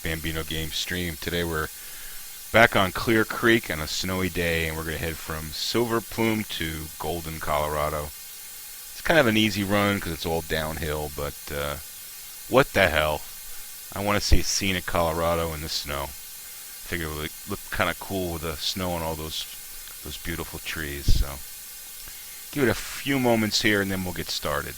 Bambino Games stream. Today we're back on Clear Creek on a snowy day, and we're going to head from Silver Plume to Golden, Colorado. It's kind of an easy run because it's all downhill, but what the hell? I want to see scenic Colorado in the snow. Figure it would look kind of cool with the snow and all those beautiful trees. So give it a few moments here, and then we'll get started.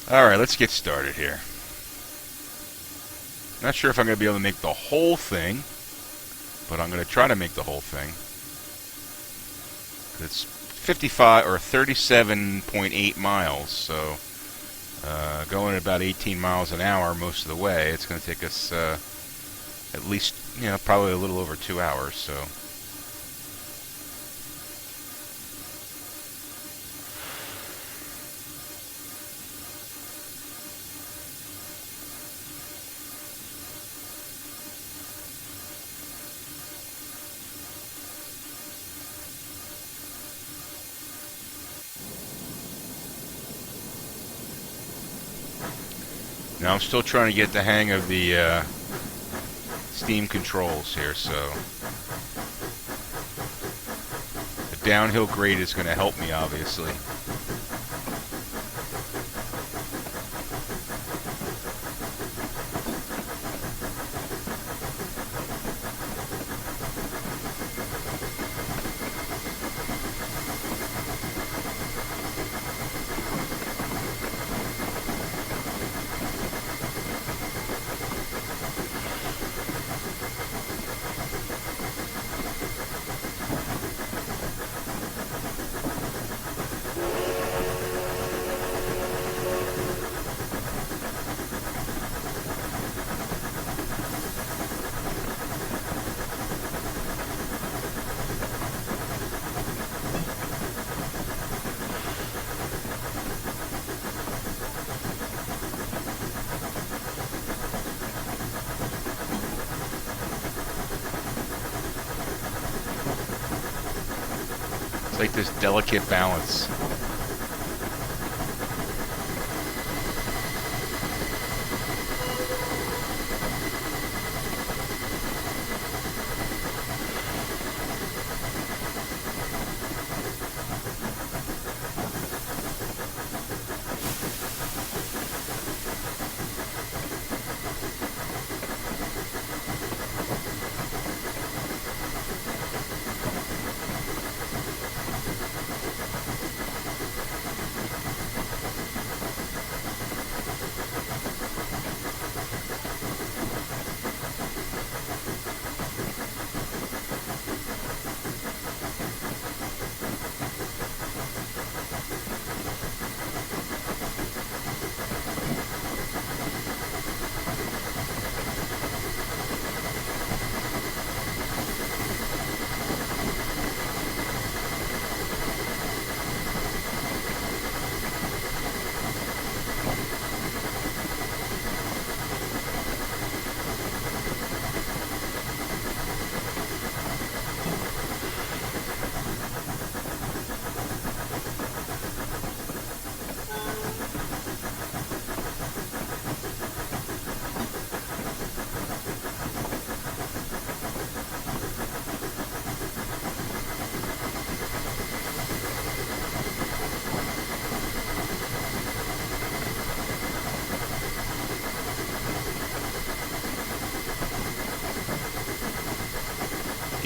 Alright, let's get started here. Not sure if I'm going to be able to make the whole thing, but I'm going to try to make the whole thing. It's 55 or 37.8 miles, so going at about 18 miles an hour most of the way. It's going to take us at least, probably a little over 2 hours, so. Now I'm still trying to get the hang of the steam controls here, so the downhill grade is going to help me, obviously. It's like this delicate balance.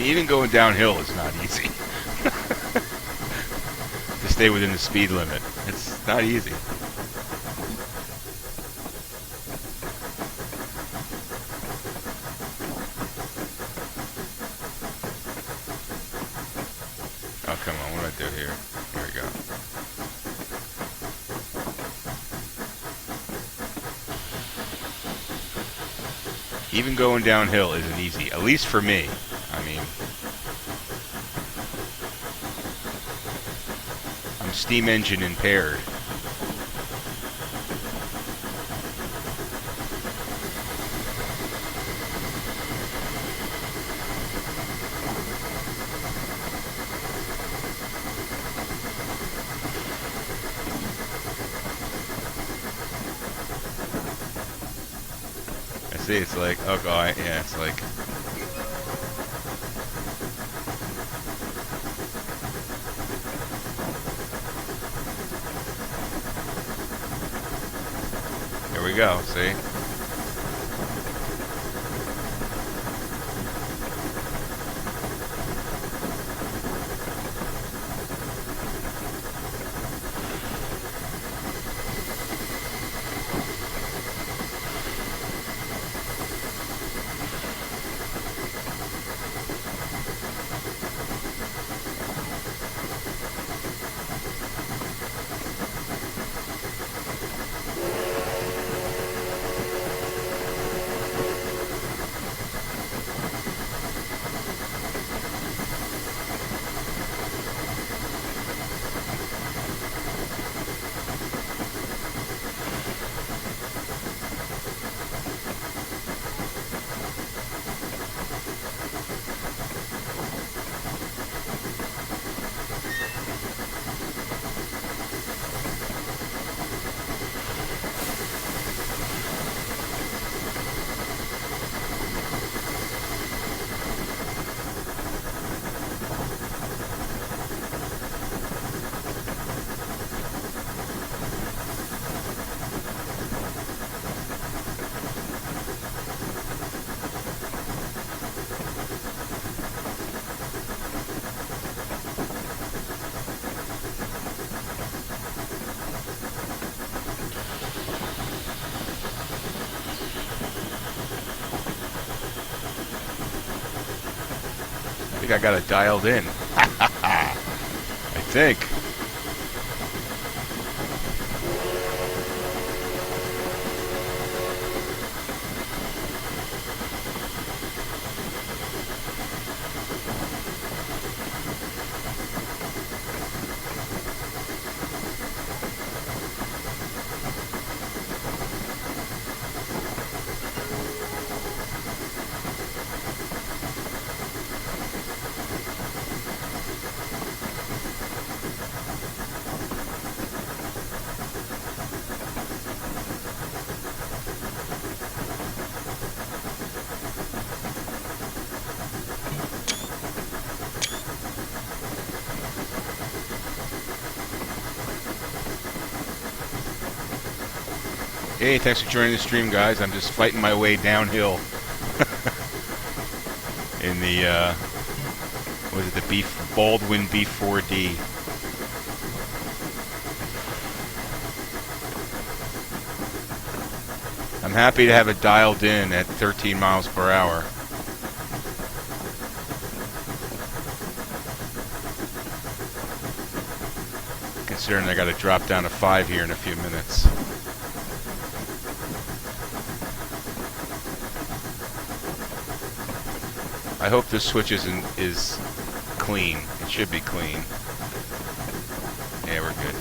Even going downhill is not easy. To stay within the speed limit. It's not easy. come on. What do I do here? Here we go. Even going downhill isn't easy, at least for me. I mean, I'm steam engine impaired. See, it's like, oh god, yeah, it's like, here we go, see? I think I got it dialed in. I think. Hey, thanks for joining the stream, guys. I'm just fighting my way downhill in the, what is it, the Baldwin B4D. I'm happy to have it dialed in at 13 miles per hour. Considering I got to drop down to 5 here in a few minutes. I hope this switch is clean. It should be clean. Yeah, we're good.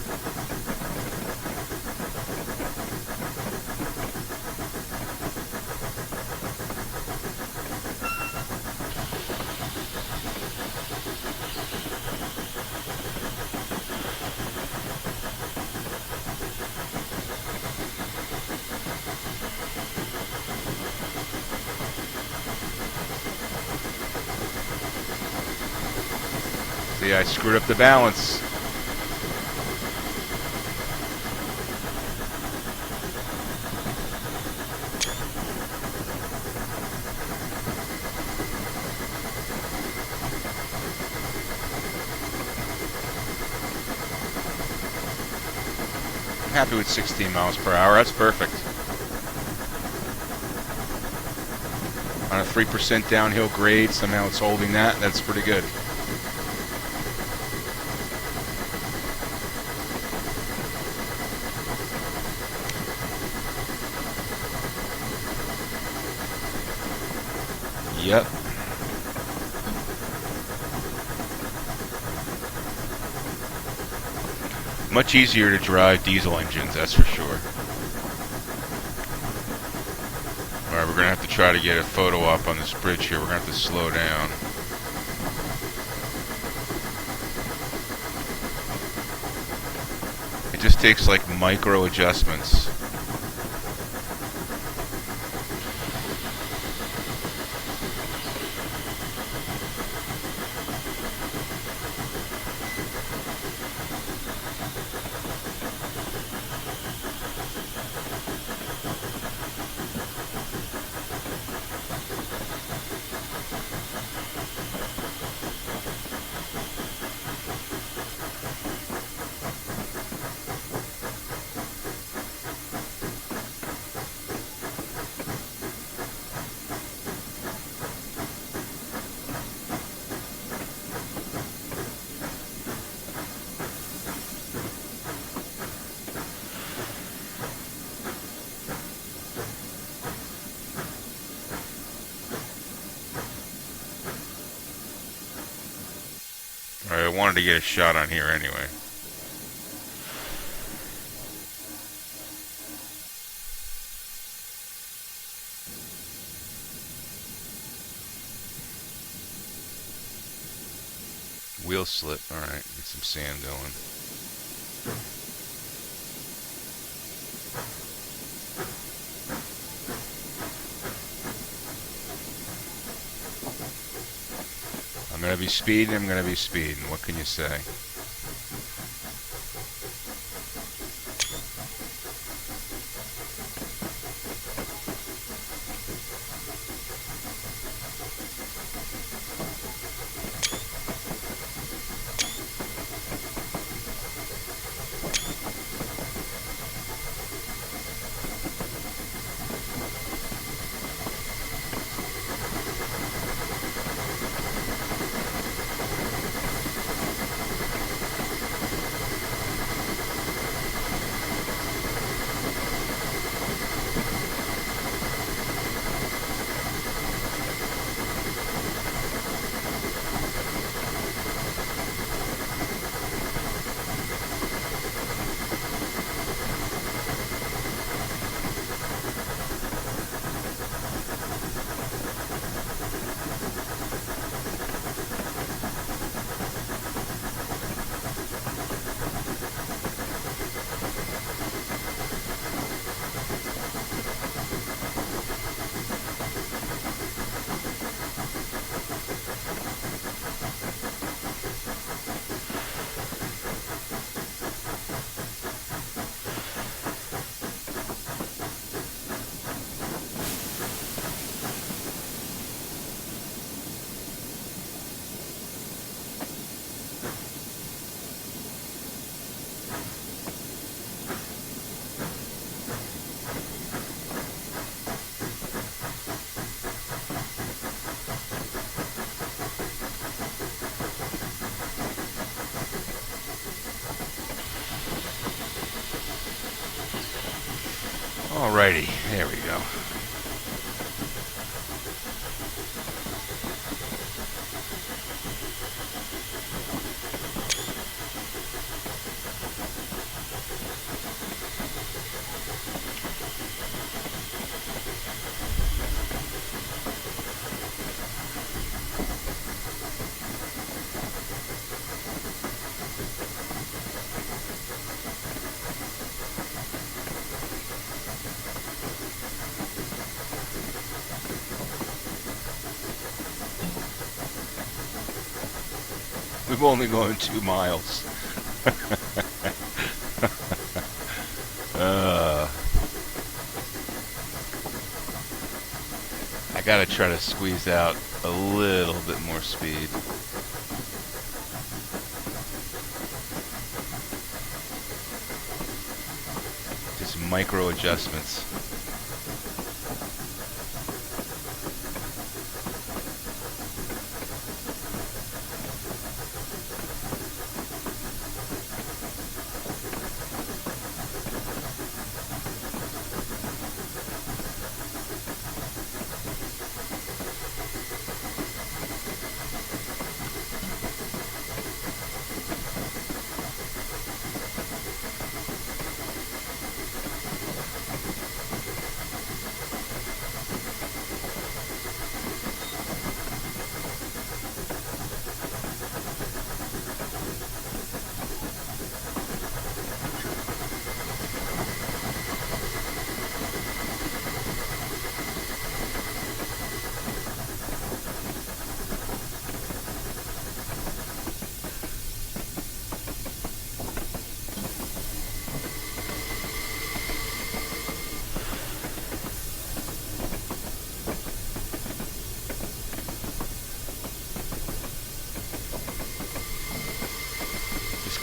See, I screwed up the balance. I'm happy with 16 miles per hour. That's perfect. On a 3% downhill grade, somehow it's holding that. That's pretty good. Yep. Much easier to drive diesel engines, that's for sure. Alright, we're going to have to try to get a photo up on this bridge here. We're going to have to slow down. It just takes like micro adjustments. Alright, I wanted to get a shot on here anyway. Wheel slip. Alright, get some sand going. I'm going to be speeding, I'm going to be speeding. What can you say? Alrighty, there we go. We've only gone 2 miles. I gotta try to squeeze out a little bit more speed. Just micro adjustments.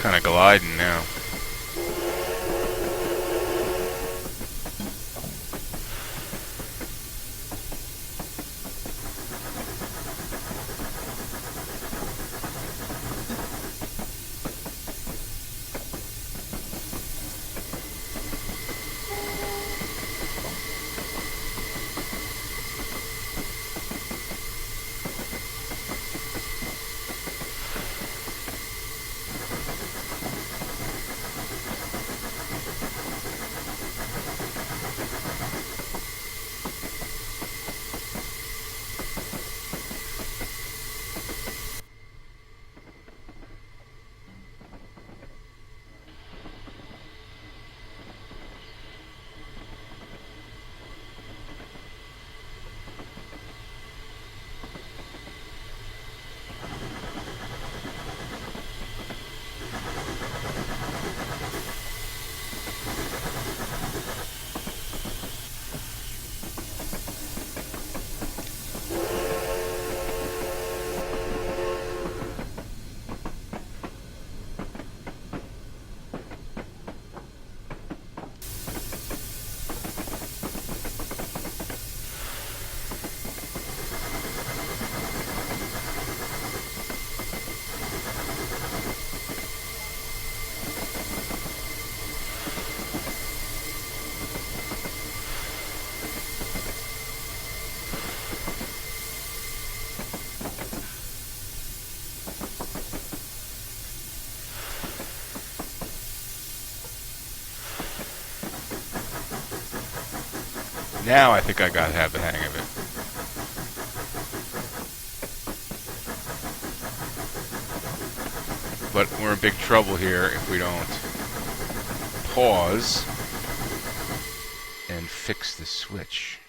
Kind of gliding now. Now I think I got to have the hang of it. But we're in big trouble here if we don't pause and fix the switch.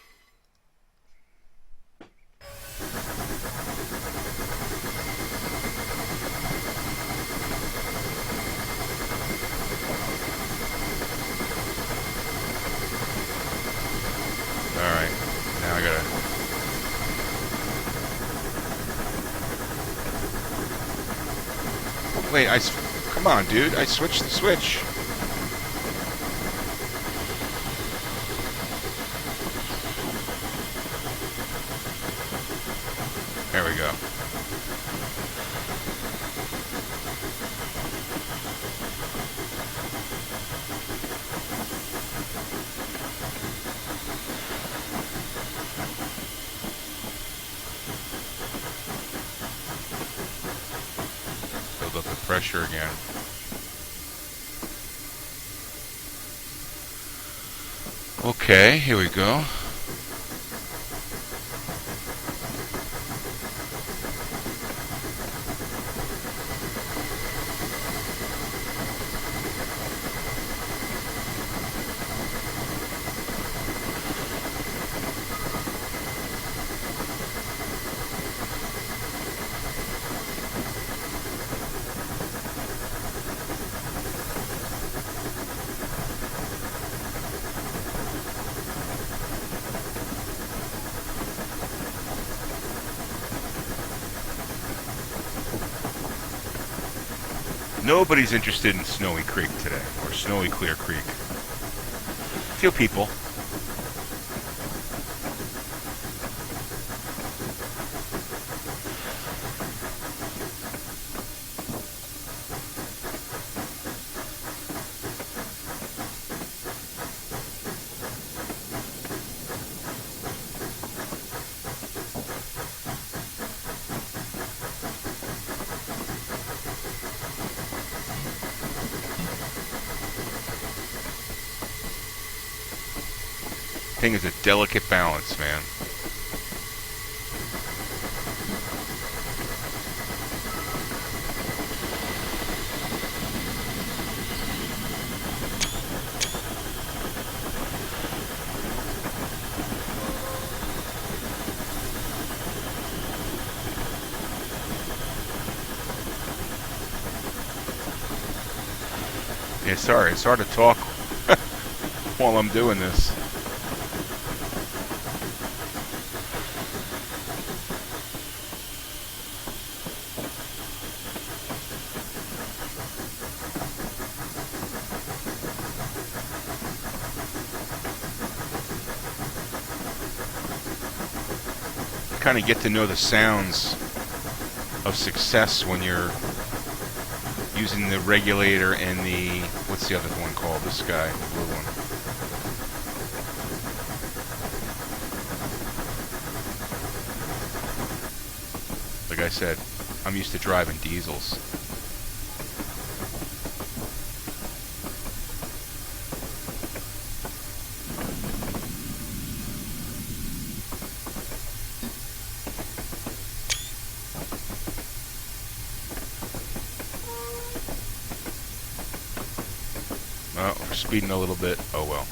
Alright, now I gotta... Wait, come on, dude, I switched the switch. There we go. Build up the pressure again. Okay, here we go. Nobody's interested in Snowy Creek today, or Snowy Clear Creek. A few people. Thing is a delicate balance, man. Yeah, sorry, it's hard to talk while I'm doing this. kind of get to know the sounds of success when you're using the regulator and the, what's the other one called? This guy, the blue one. Like I said, I'm used to driving diesels. Oh, we're speeding a little bit. Oh well.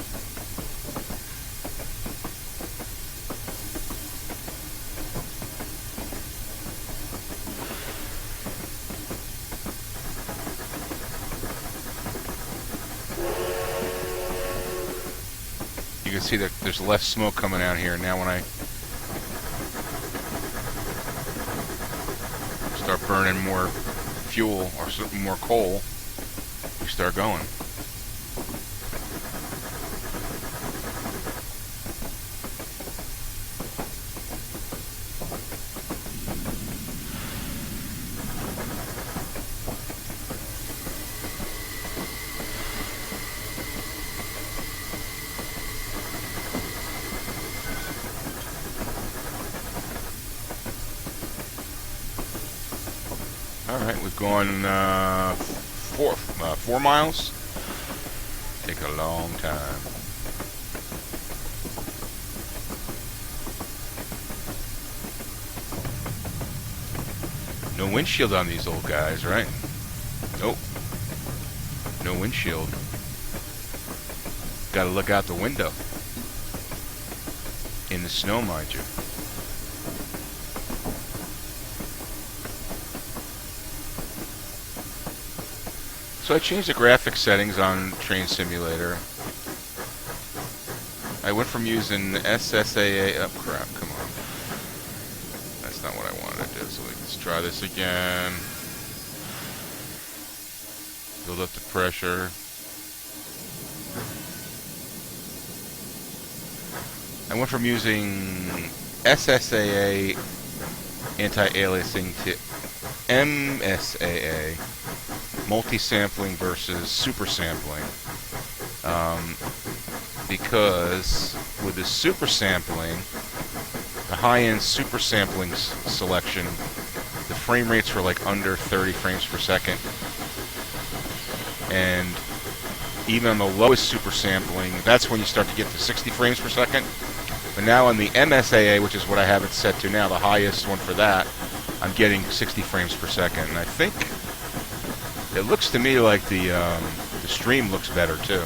You can see that there's less smoke coming out here now when I start burning more fuel or more coal. We start going. Alright, we've gone 4 miles. Take a long time. No windshield on these old guys, right? Nope. No windshield. Gotta look out the window. In the snow, mind you. So I changed the graphics settings on Train Simulator. I went from using SSAA... Oh, crap, come on. That's not what I wanted to do, so let's try this again. Build up the pressure. I went from using SSAA anti-aliasing to MSAA, multi-sampling versus super sampling, because with the super sampling, the high-end super sampling selection, the frame rates were like under 30 frames per second, and even on the lowest super sampling, that's when you start to get to 60 frames per second. But now on the MSAA, which is what I have it set to now, the highest one for that, I'm getting 60 frames per second, and I think it looks to me like the stream looks better too.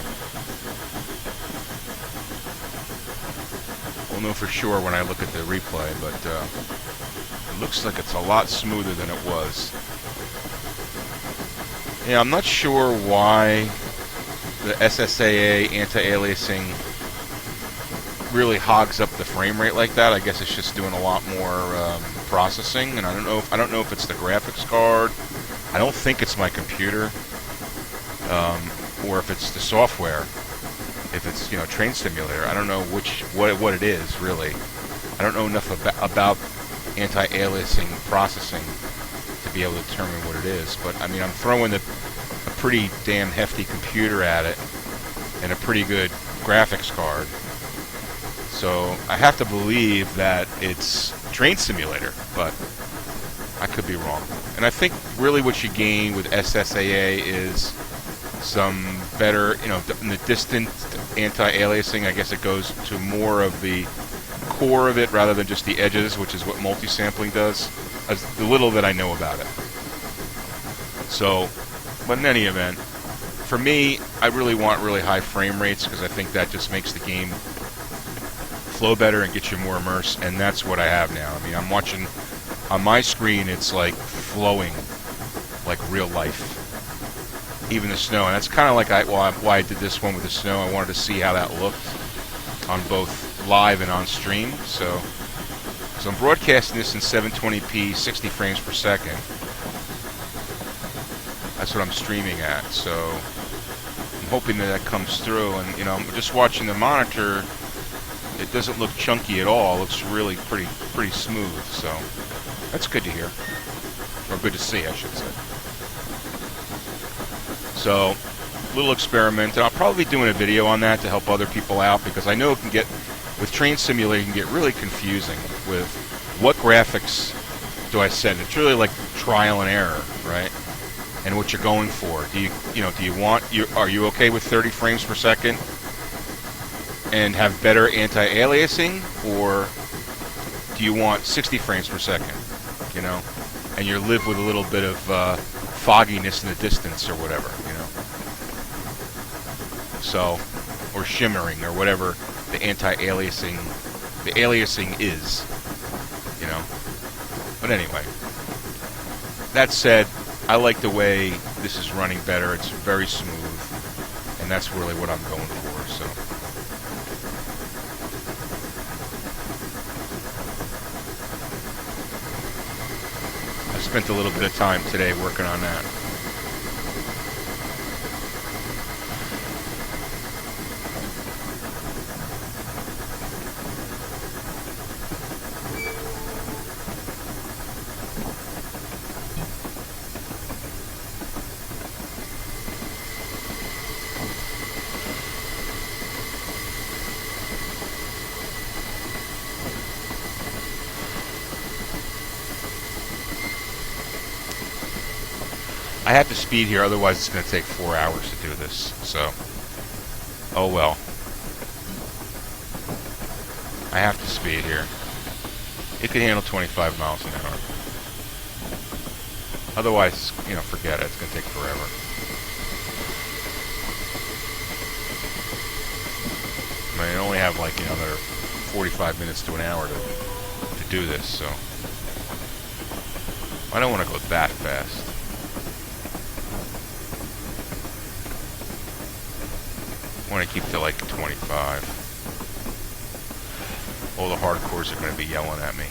We'll know for sure when I look at the replay, but it looks like it's a lot smoother than it was. Yeah, I'm not sure why the SSAA anti-aliasing really hogs up the frame rate like that. I guess it's just doing a lot more processing, and I don't know if it's the graphics card. I don't think it's my computer, or if it's the software. If it's, you know, Train Simulator, I don't know what it is really. I don't know enough about anti-aliasing processing to be able to determine what it is. But I mean, I'm throwing a pretty damn hefty computer at it and a pretty good graphics card, so I have to believe that it's Train Simulator, but I could be wrong. And I think really what you gain with SSAA is some better, you know, in the distant anti-aliasing. I guess it goes to more of the core of it rather than just the edges, which is what multi-sampling does, as the little that I know about it. So, but in any event, for me, I really want really high frame rates because I think that just makes the game flow better and get you more immersed, and that's what I have now. I mean, I'm watching on my screen, it's like flowing like real life. Even the snow, and that's kind of like why I did this one with the snow. I wanted to see how that looked on both live and on stream. So I'm broadcasting this in 720p, 60 frames per second. That's what I'm streaming at. So I'm hoping that comes through. And you know, I'm just watching the monitor. it doesn't look chunky at all. It looks really pretty smooth. So that's good to hear, or good to see, I should say. So, little experiment, and I'll probably be doing a video on that to help other people out, because I know it can get, with Train Simulator, it can get really confusing with what graphics do I set. It's really like trial and error, right? And what you're going for. Do are you okay with 30 frames per second and have better anti-aliasing, or do you want 60 frames per second, and you live with a little bit of fogginess in the distance or whatever, so, or shimmering or whatever the anti-aliasing, the aliasing is, but anyway, that said, I like the way this is running better. It's very smooth, and that's really what I'm going for, so. I spent a little bit of time today working on that. I have to speed here, otherwise it's going to take 4 hours to do this, so, oh well. I have to speed here. It can handle 25 miles an hour. Otherwise, forget it, it's going to take forever. I only have like another 45 minutes to an hour to do this, so I don't want to go that fast. I want to keep to like 25. All the hardcores are going to be yelling at me.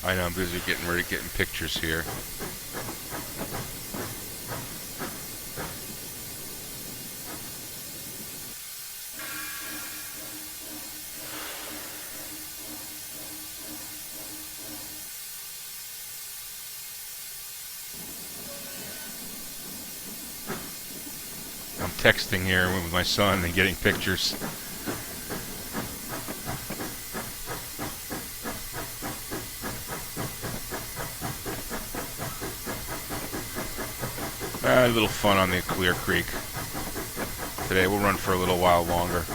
I know, I'm busy getting pictures here. texting here with my son and getting pictures. A little fun on the Clear Creek today. We'll run for a little while longer.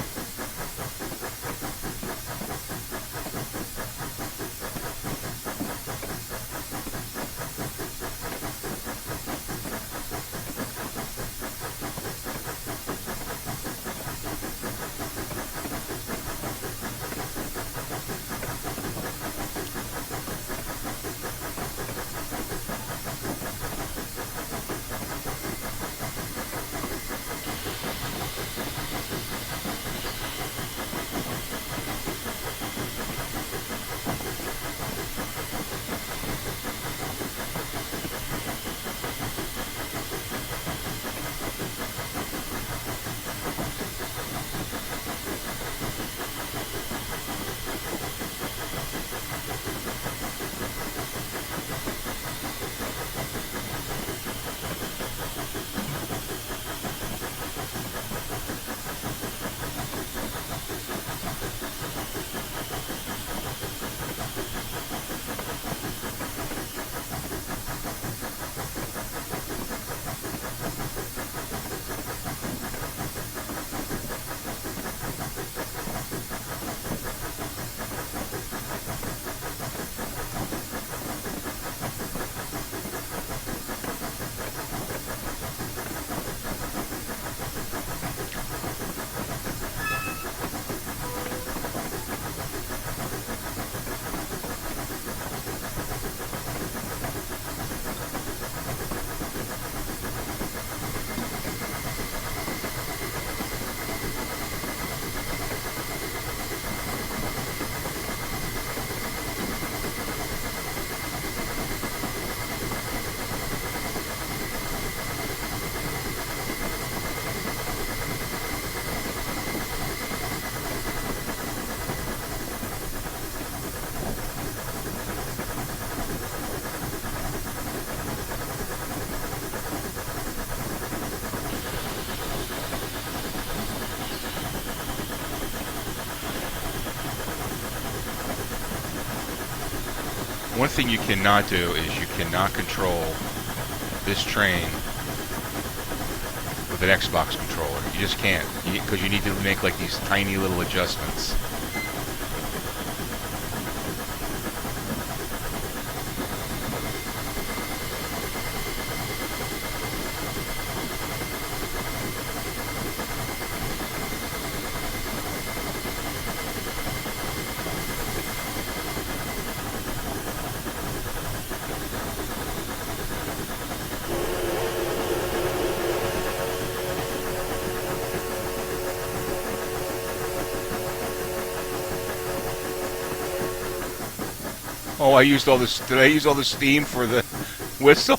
One thing you cannot do is you cannot control this train with an Xbox controller. You just can't, because you need to make like these tiny little adjustments. Oh, I used all this. Did I use all the steam for the whistle?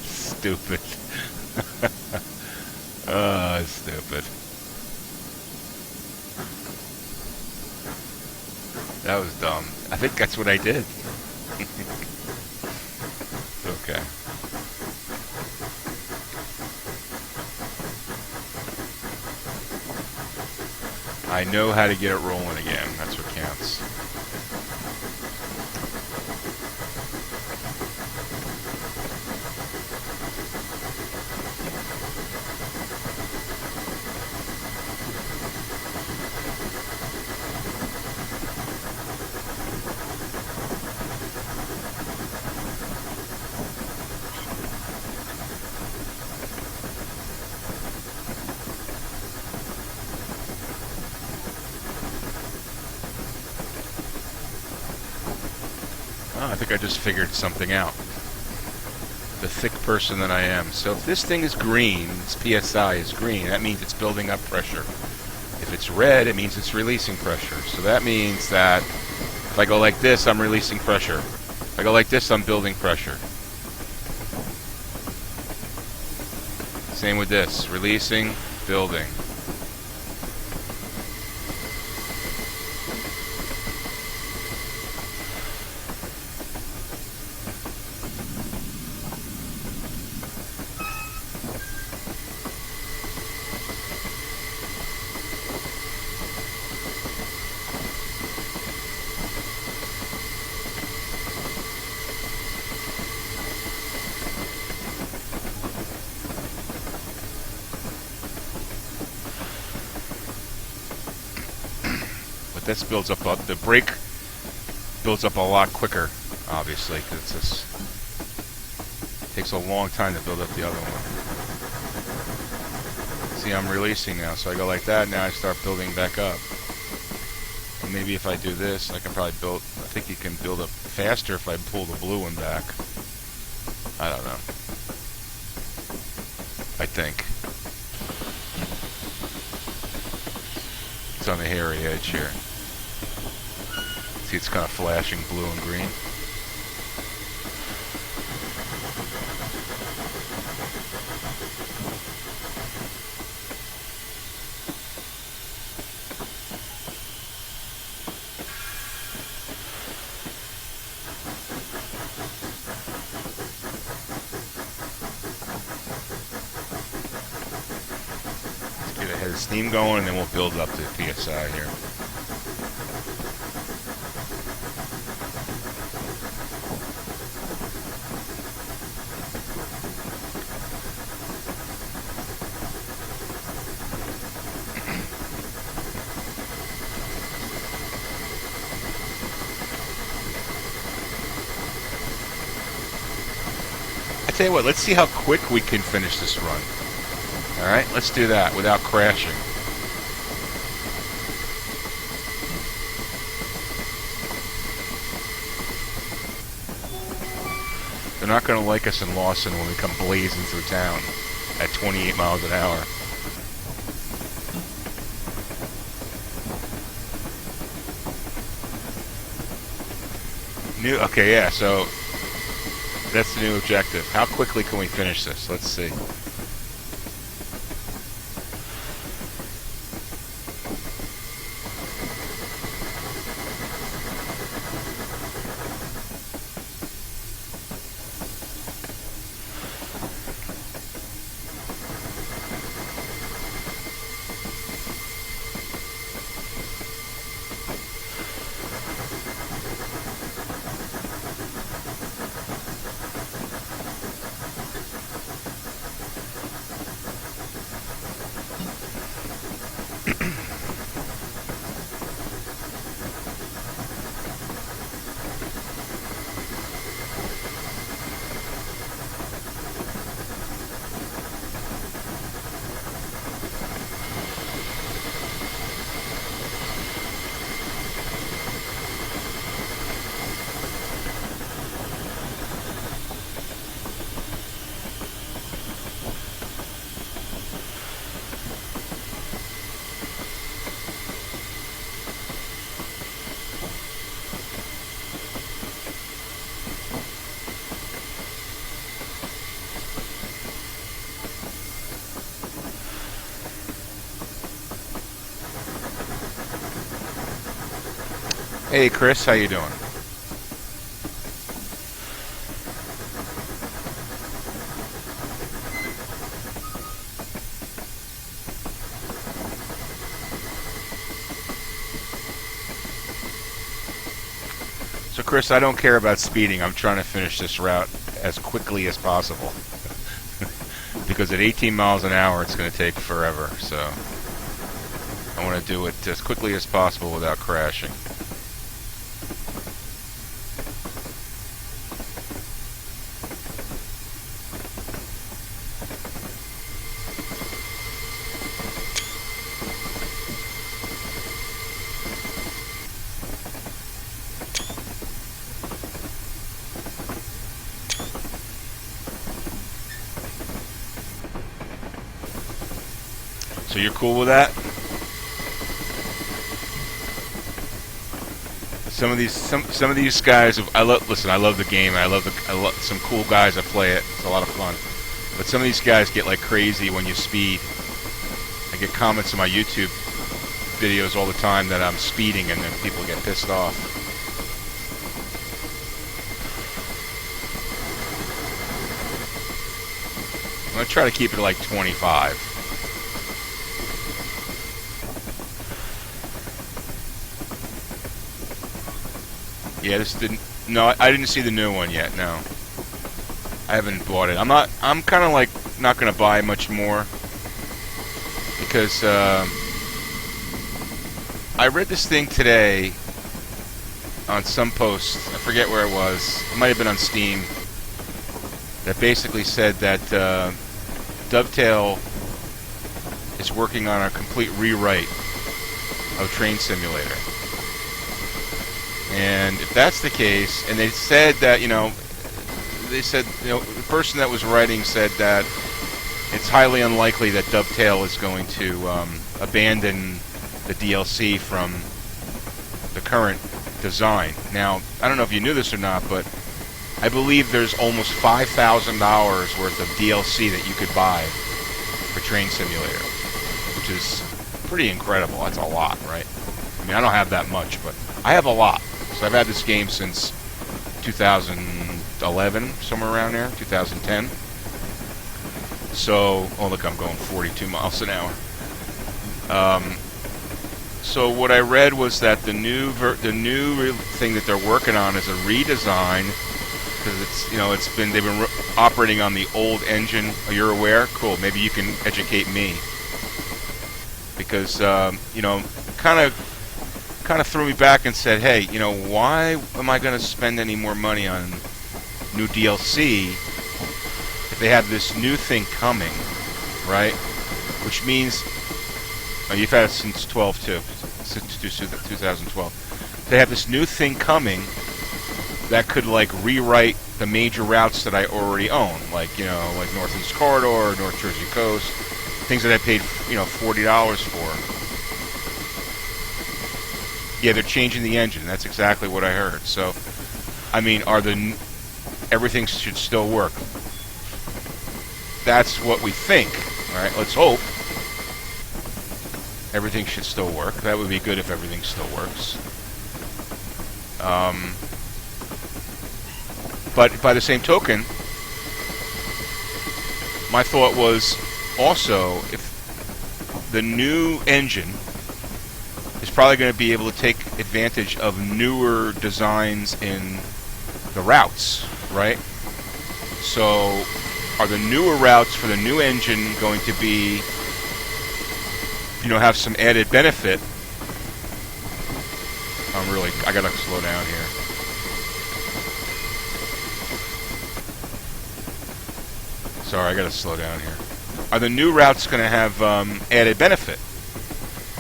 Stupid. Stupid. That was dumb. I think that's what I did. Okay. I know how to get it rolling again. That's what counts. Oh, I think I just figured something out. The thick person that I am. So if this thing is green, this PSI is green, that means it's building up pressure. If it's red, it means it's releasing pressure. So that means that if I go like this, I'm releasing pressure. If I go like this, I'm building pressure. Same with this. Releasing, building. but this builds up. The brake builds up a lot quicker, obviously, because it's just takes a long time to build up the other one. See, I'm releasing now, so I go like that. Now I start building back up. And maybe if I do this, I can probably build. I think you can build up faster if I pull the blue one back. I don't know. I think. It's on the hairy edge here. See, it's kind of flashing blue and green. Let's get a head of steam going, and then we'll build up to PSI here. I tell you what, let's see how quick we can finish this run. Alright, let's do that without crashing. They're not going to like us in Lawson when we come blazing through town at 28 miles an hour. Okay, yeah, so that's the new objective. How quickly can we finish this? Let's see. Hey Chris, how you doing? So Chris, I don't care about speeding. I'm trying to finish this route as quickly as possible. Because at 18 miles an hour it's going to take forever, so I want to do it as quickly as possible without crashing. So you're cool with that? Some of these guys, I love the game. I love some cool guys that play it. It's a lot of fun. But some of these guys get like crazy when you speed. I get comments on my YouTube videos all the time that I'm speeding, and then people get pissed off. I'm gonna try to keep it like 25. Yeah, this didn't. No, I didn't see the new one yet. No, I haven't bought it. I'm kind of like not gonna buy much more because I I read this thing today on some post. I forget where it was. It might have been on Steam. That basically said that Dovetail is working on a complete rewrite of Train Simulator. And if that's the case, and they said that, the person that was writing said that it's highly unlikely that Dovetail is going to abandon the DLC from the current design. Now, I don't know if you knew this or not, but I believe there's almost $5,000 worth of DLC that you could buy for Train Simulator, which is pretty incredible. That's a lot, right? I mean, I don't have that much, but I have a lot. So I've had this game since 2011, somewhere around there, 2010. So, oh look, I'm going 42 miles an hour. So what I read was that the new thing that they're working on is a redesign, because they've been operating on the old engine. Oh, you're aware? Cool. Maybe you can educate me, because kind of threw me back and said, hey, why am I going to spend any more money on new DLC if they have this new thing coming, right? Which means you've had it since 12 too, since 2012. They have this new thing coming that could rewrite the major routes that I already own, like Northeast Corridor, North Jersey Coast, things that I paid $40 for. Yeah, they're changing the engine. That's exactly what I heard. So, I mean, everything should still work. That's what we think. All right, let's hope everything should still work. That would be good if everything still works. But by the same token, my thought was also, if the new engine is probably going to be able to take advantage of newer designs in the routes, right? So, are the newer routes for the new engine going to be, have some added benefit? I gotta slow down here. Sorry, I gotta slow down here. Are the new routes going to have added benefit?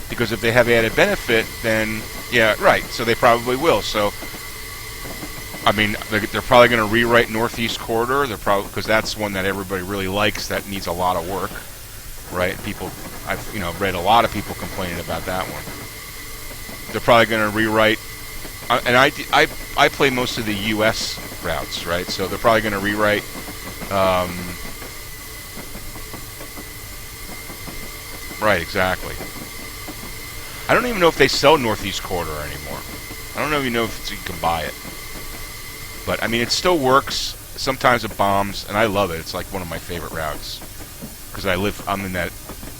Because if they have added benefit, then, yeah, right, so they probably will. So, I mean, they're probably going to rewrite Northeast Corridor. They're probably, because that's one that everybody really likes. That needs a lot of work, right? I've read a lot of people complaining about that one. They're probably going to rewrite, and I play most of the U.S. routes, right? So they're probably going to rewrite. Right, exactly. I don't even know if they sell Northeast Corridor anymore. I don't even know if you can buy it. But, I mean, it still works. Sometimes it bombs, and I love it. It's like one of my favorite routes. Because I'm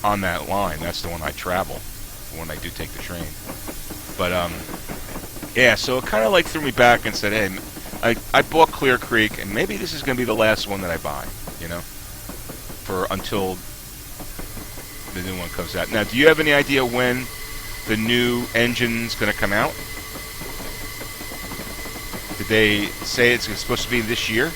on that line. That's the one I travel when I do take the train. But, yeah, so it kind of threw me back and said, hey, I bought Clear Creek, and maybe this is going to be the last one that I buy, until the new one comes out. Now, do you have any idea when the new engine's going to come out? Did they say it's supposed to be this year?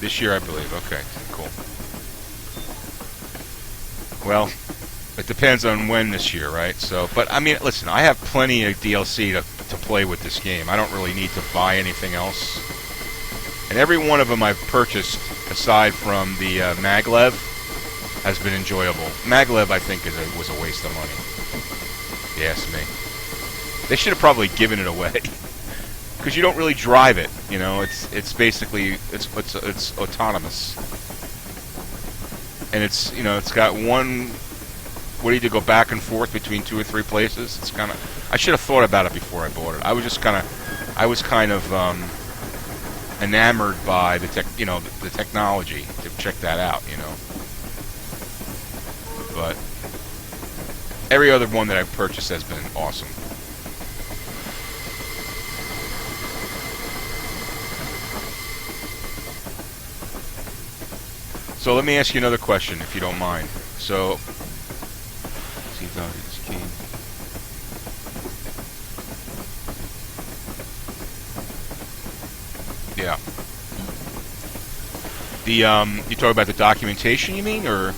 This year, I believe. Okay, cool. Well, it depends on when this year, right? So, but I mean, listen, I have plenty of DLC to play with this game. I don't really need to buy anything else. And every one of them I've purchased, aside from the Maglev, has been enjoyable. Maglev, I think, was a waste of money. If you ask me. They should have probably given it away. Because you don't really drive it, it's basically it's autonomous, and it's got one. What do you do? Go back and forth between 2 or 3 places. It's kind of. I should have thought about it before I bought it. I was kind of enamored by the technology to check that out, but every other one that I've purchased has been awesome. So let me ask you another question, if you don't mind. So, see values key. Yeah. You talk about the documentation, you mean, or?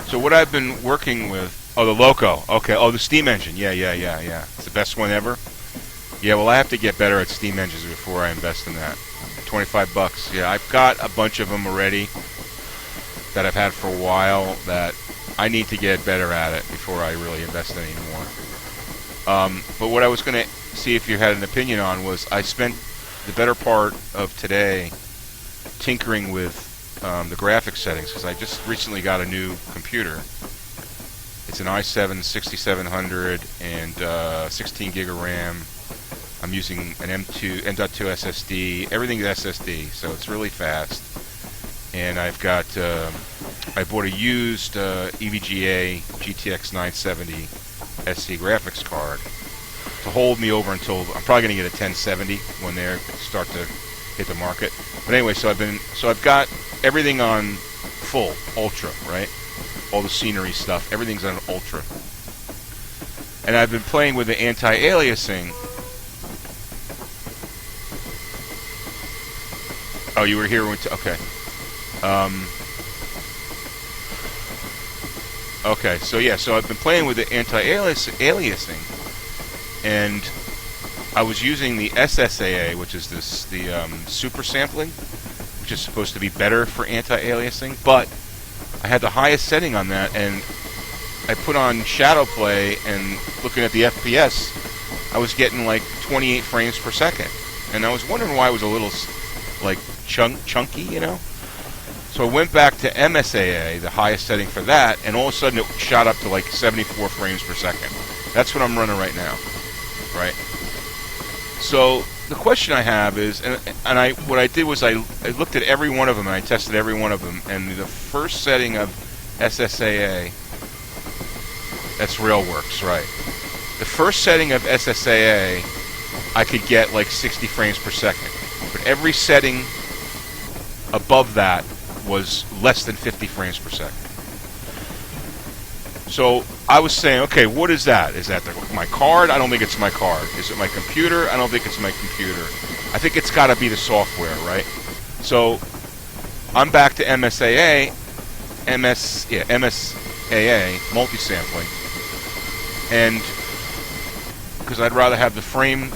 So what I've been working with, oh, the Loco, okay, oh, the steam engine, yeah, it's the best one ever. Yeah, well, I have to get better at steam engines before I invest in that. 25 bucks, yeah, I've got a bunch of them already that I've had for a while that I need to get better at it before I really invest anymore. But what I was going to see if you had an opinion on was I spent the better part of today tinkering with the graphics settings, because I just recently got a new computer. It's an i7 6700 and 16 gig of RAM. I'm using an M.2 SSD. Everything's SSD, so it's really fast. And I've got I bought a used EVGA GTX 970 SC graphics card to hold me over until I'm probably going to get a 1070 when they start to hit the market. But anyway, so I've got everything on full ultra, right? All the scenery stuff, everything's on ultra. And I've been playing with the anti-aliasing. Oh, you were here when okay. Okay, so yeah, so I've been playing with the anti-aliasing, and I was using the SSAA, which is the super sampling, which is supposed to be better for anti-aliasing, but I had the highest setting on that, and I put on shadow play, and looking at the FPS, I was getting like 28 frames per second, and I was wondering why it was a little like chunky, you know. So I went back to MSAA, the highest setting for that, and all of a sudden it shot up to like 74 frames per second. That's what I'm running right now, right? So the question I have is, what I did was I looked at every one of them and I tested every one of them, and the first setting of SSAA, that's RailWorks, right? The first setting of SSAA, I could get like 60 frames per second, but every setting above that was less than 50 frames per second. So I was saying, okay, what is that? Is that my card? I don't think it's my card. Is it my computer? I don't think it's my computer. I think it's got to be the software, right? So I'm back to MSAA, MSAA, multi-sampling, and because I'd rather have the frame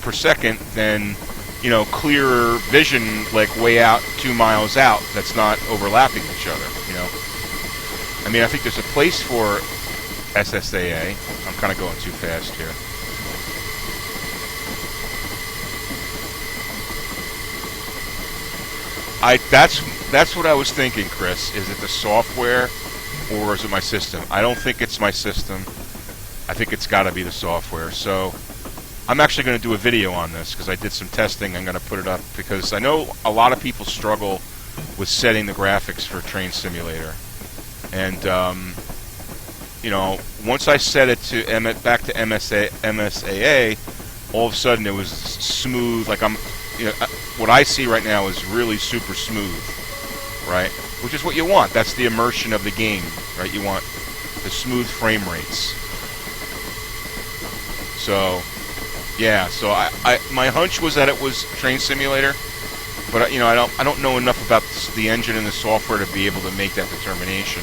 per second than, you know, clearer vision, like way out 2 miles out, that's not overlapping each other, you know. I mean, I think there's a place for SSAA. I'm kind of going too fast here. That's what I was thinking, Chris. Is it the software or is it my system? I don't think it's my system. I think it's got to be the software. So I'm actually going to do a video on this because I did some testing. I'm going to put it up because I know a lot of people struggle with setting the graphics for Train Simulator. And, you know, once I set it to back to MSAA, all of a sudden it was smooth. Like you know, what I see right now is really super smooth, right? Which is what you want. That's the immersion of the game, right? You want the smooth frame rates. So, yeah. So my hunch was that it was Train Simulator, but you know, I don't know enough about the engine and the software to be able to make that determination.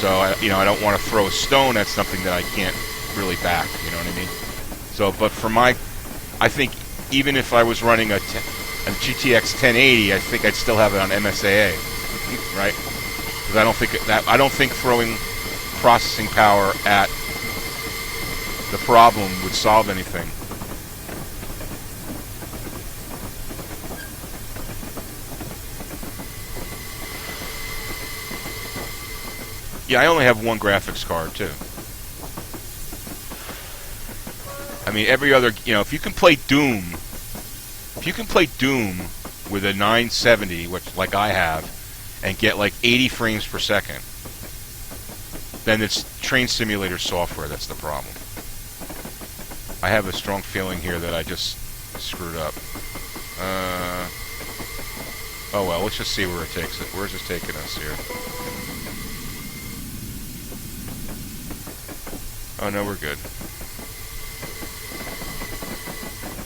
So you know, I don't want to throw a stone at something that I can't really back. You know what I mean? So, but for I think even if I was running a GTX 1080, I think I'd still have it on MSAA, right? Because I don't think throwing processing power at the problem would solve anything. Yeah, I only have one graphics card too. I mean, every other, if you can play Doom, with a 970, which like I have, and get like 80 frames per second, then it's Train Simulator software that's the problem. I have a strong feeling here that I just screwed up. Oh well, let's just see where it takes it. Where's this taking us here? Oh no, we're good.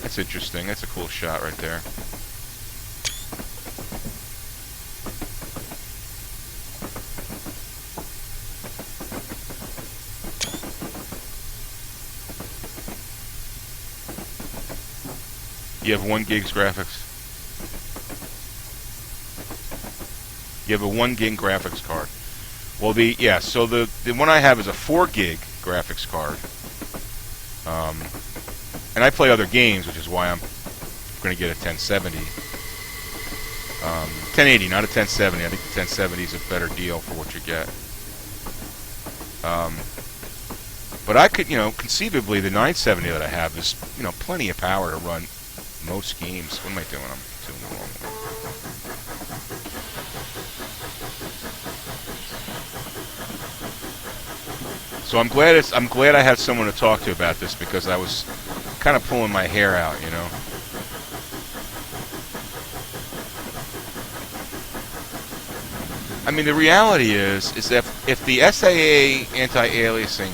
That's interesting. That's a cool shot right there. You have 1 gig's graphics. You have a 1 gig graphics card. Well, so the one I have is a 4 gig graphics card. And I play other games, which is why I'm going to get a 1070. 1080, not a 1070. I think the 1070 is a better deal for what you get. But I could, conceivably, the 970 that I have is, plenty of power to run most games. What am I doing? I'm doing the wrong one. So I'm glad I had someone to talk to about this, because I was kind of pulling my hair out, I mean, the reality is that if the SAA anti-aliasing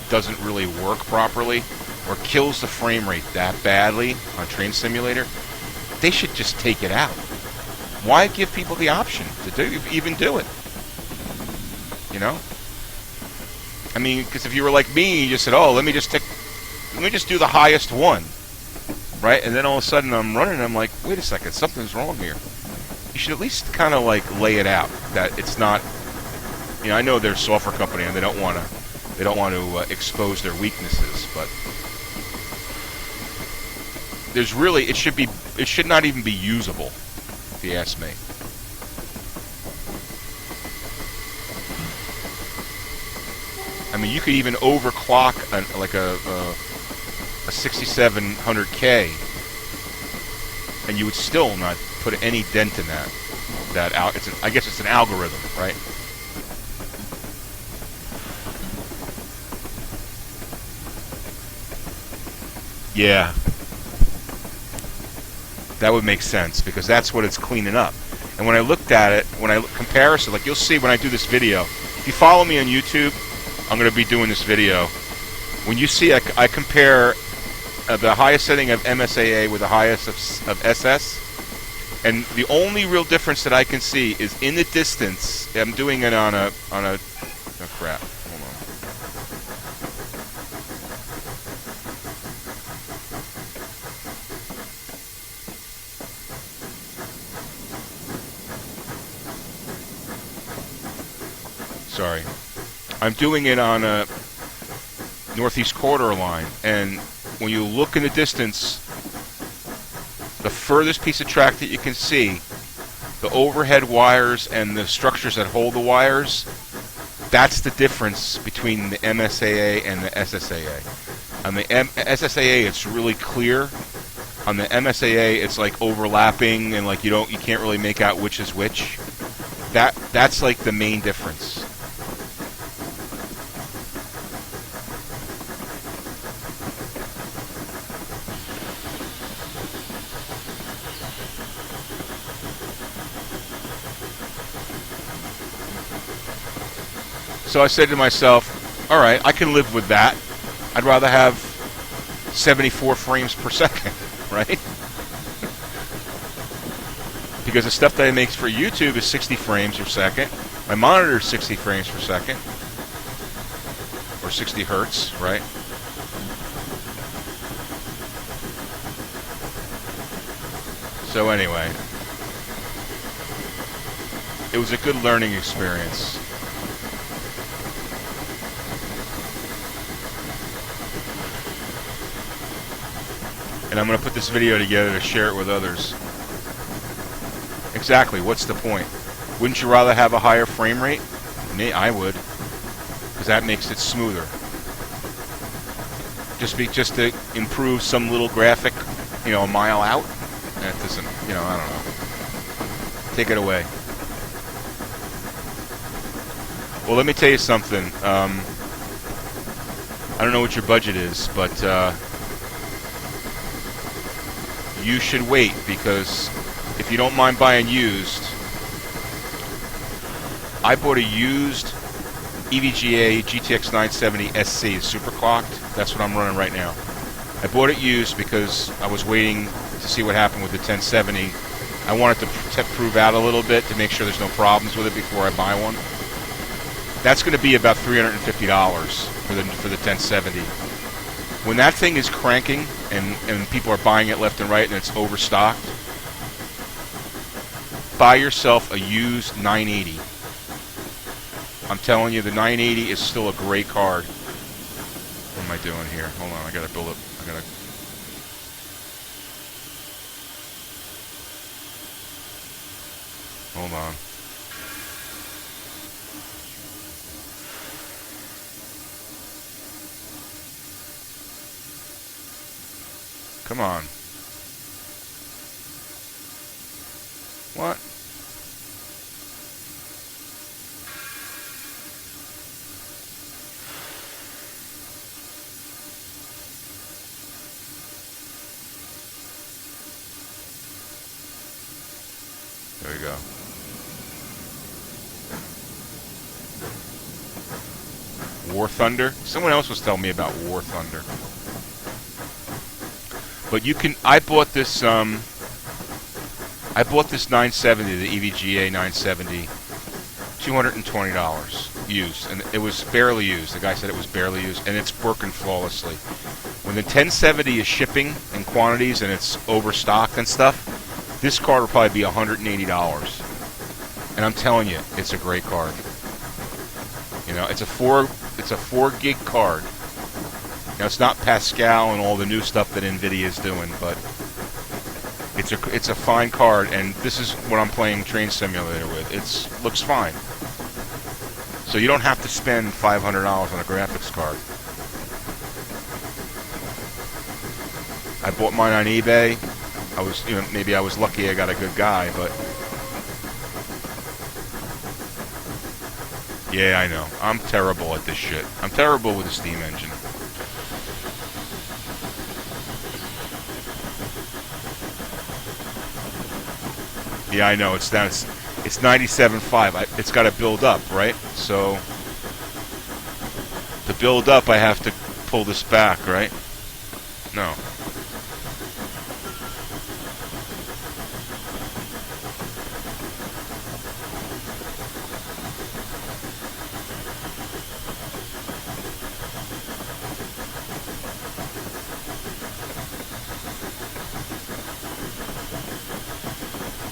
doesn't really work properly, or kills the frame rate that badly on Train Simulator, they should just take it out. Why give people the option to even do it? I mean, because if you were like me, you just said, "Oh, let me just do the highest one," right? And then all of a sudden, I'm running, and I'm like, "Wait a second, something's wrong here." You should at least kind of like lay it out that it's not. I know they're a software company and they don't want to expose their weaknesses, but there's really it should not even be usable, if you ask me. I mean, you could even overclock like a 6700K, and you would still not put any dent in that. I guess it's an algorithm, right? Yeah, that would make sense, because that's what it's cleaning up. And when I looked at it, comparison, like you'll see when I do this video, if you follow me on YouTube, I'm going to be doing this video. When you see, I compare the highest setting of MSAA with the highest of SS, and the only real difference that I can see is in the distance. I'm doing it on a. Oh crap! Hold on. Sorry. I'm doing it on a northeast corridor line, and when you look in the distance, the furthest piece of track that you can see, the overhead wires and the structures that hold the wires, that's the difference between the MSAA and the SSAA. On the SSAA, it's really clear. On the MSAA, it's like overlapping, and like you can't really make out which is which. That's like the main difference. So I said to myself, all right, I can live with that. I'd rather have 74 frames per second, right? Because the stuff that I make for YouTube is 60 frames per second. My monitor is 60 frames per second. Or 60 hertz, right? So anyway, it was a good learning experience. And I'm going to put this video together to share it with others. Exactly, what's the point? Wouldn't you rather have a higher frame rate? Me, I would. that makes it smoother. Just to improve some little graphic, you know, a mile out. That doesn't, you know, I don't know. Take it away. Well, let me tell you something. I don't know what your budget is, but you should wait, because if you don't mind buying used, I bought a used EVGA GTX 970 SC, super clocked. That's what I'm running right now. I bought it used because I was waiting to see what happened with the 1070. I wanted to prove out a little bit to make sure there's no problems with it before I buy one. That's going to be about $350 for the 1070. When that thing is cranking and people are buying it left and right and it's overstocked, buy yourself a used 980. I'm telling you, the 980 is still a great card. What am I doing here? Hold on, I gotta build up. Hold on. Come on. What? There we go. War Thunder? Someone else was telling me about War Thunder. But you can, I bought this 970, the EVGA 970, $220 used, and it was barely used. The guy said it was barely used, and it's working flawlessly. When the 1070 is shipping in quantities and it's overstocked and stuff, this card will probably be $180. And I'm telling you, it's a great card. You know, it's a 4 gig card. Now, it's not Pascal and all the new stuff that NVIDIA is doing, but it's a fine card, and this is what I'm playing Train Simulator with. It looks fine. So you don't have to spend $500 on a graphics card. I bought mine on eBay. Maybe I was lucky I got a good guy, but yeah, I know. I'm terrible at this shit. I'm terrible with the Steam engine. Yeah, I know. It's 97.5. It's got to build up, right? So to build up, I have to pull this back, right? No.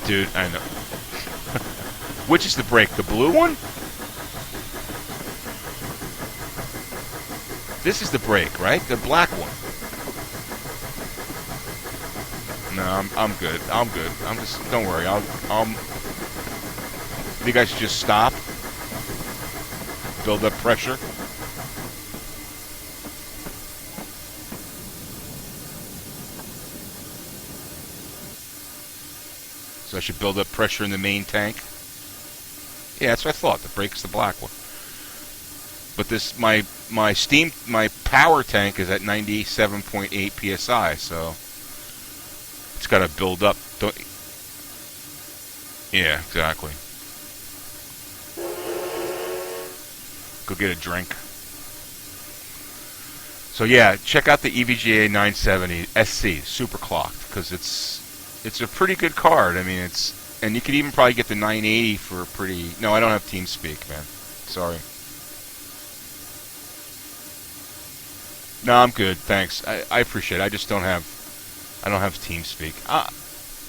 Dude, I know. Which is the brake? The blue one? This is the brake, right? The black one. No, I'm good. I'm good. I'm just, don't worry. I think I should just stop. Build up pressure. So I should build up pressure in the main tank. Yeah, that's what I thought. The brake's the black one. But this, my power tank is at 97.8 psi, so it's got to build up. Yeah, exactly. Go get a drink. So yeah, check out the EVGA 970 SC super clocked, because it's a pretty good card. I mean, and you could even probably get the 980 for a pretty. No, I don't have TeamSpeak, man. Sorry. No, I'm good. Thanks. I appreciate it. I just don't have TeamSpeak.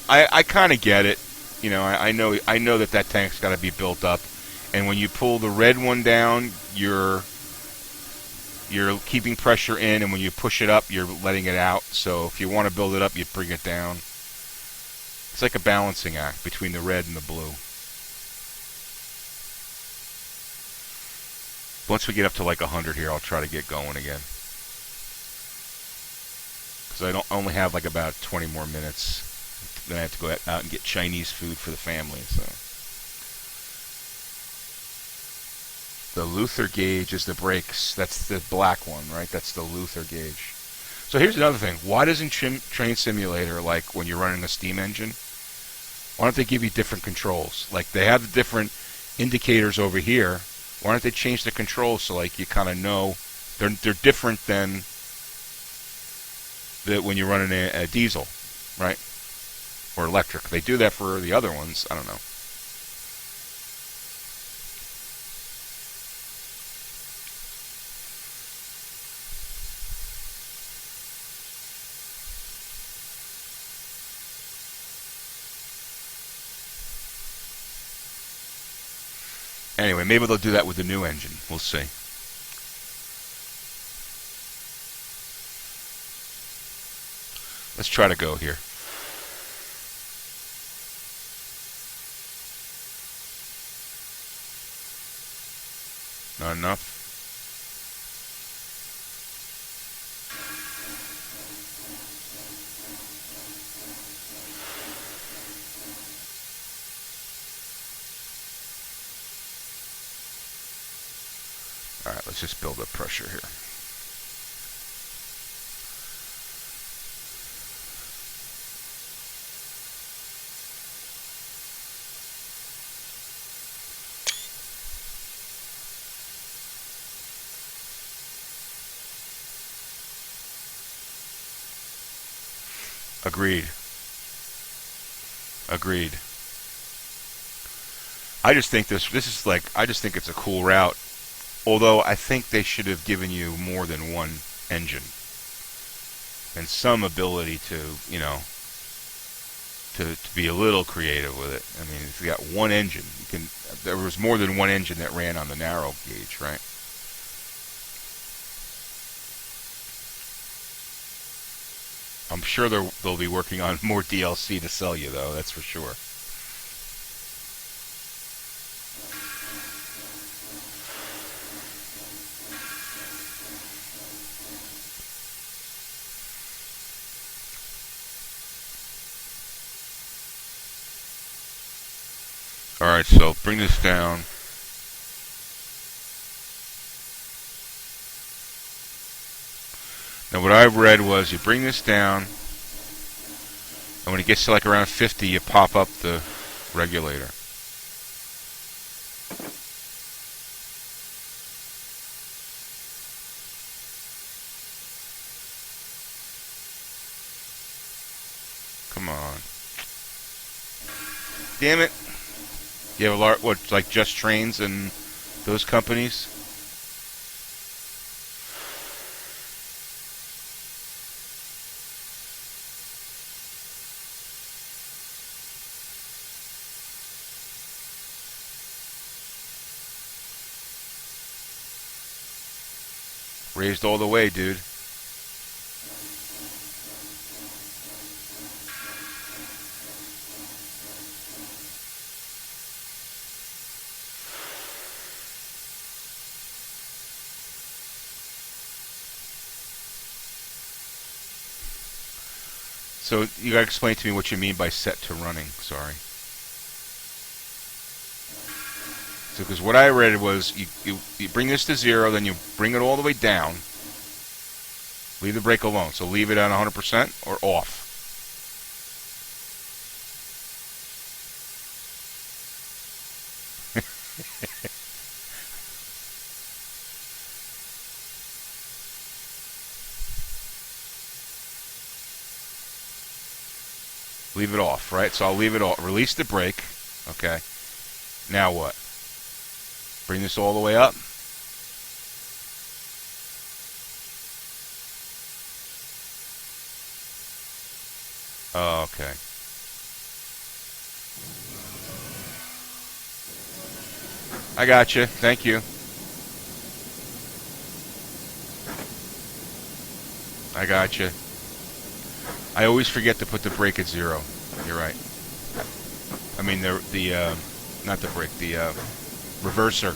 I kind of get it. You know, I know that tank's got to be built up, and when you pull the red one down, you're keeping pressure in, and when you push it up, you're letting it out. So if you want to build it up, you bring it down. It's like a balancing act between the red and the blue. Once we get up to like 100 here, I'll try to get going again. Because I don't only have like about 20 more minutes. Then I have to go out and get Chinese food for the family. So the Luther gauge is the brakes. That's the black one, right? That's the Luther gauge. So here's another thing. Why doesn't Train Simulator, like when you're running a steam engine, why don't they give you different controls? Like they have the different indicators over here. Why don't they change the controls so like you kind of know they're different than when you're running a diesel, right? Or electric. They do that for the other ones. I don't know. Anyway, maybe they'll do that with the new engine. We'll see. Let's try to go here. Not enough. All right, let's just build up pressure here. Agreed. Agreed. I just think this is like, I just think it's a cool route. Although I think they should have given you more than one engine and some ability to, you know, to be a little creative with it. I mean, if you got one engine, you can. There was more than one engine that ran on the narrow gauge, right? I'm sure they'll be working on more DLC to sell you, though. That's for sure. Alright, so bring this down. Now what I read was you bring this down, and when it gets to like around 50, you pop up the regulator. Come on. Damn it. You have a lot, what, like Just Trains and those companies? Raised all the way, dude. So you gotta explain to me what you mean by set to running. Sorry. So because what I read was you bring this to 0, then you bring it all the way down. Leave the brake alone. So leave it at 100% or off. Leave it off, right? So I'll leave it off. Release the brake. Okay. Now what? Bring this all the way up. Oh, okay. I got you. Thank you. I got you. I always forget to put the brake at 0. You're right. I mean not the brake, the reverser.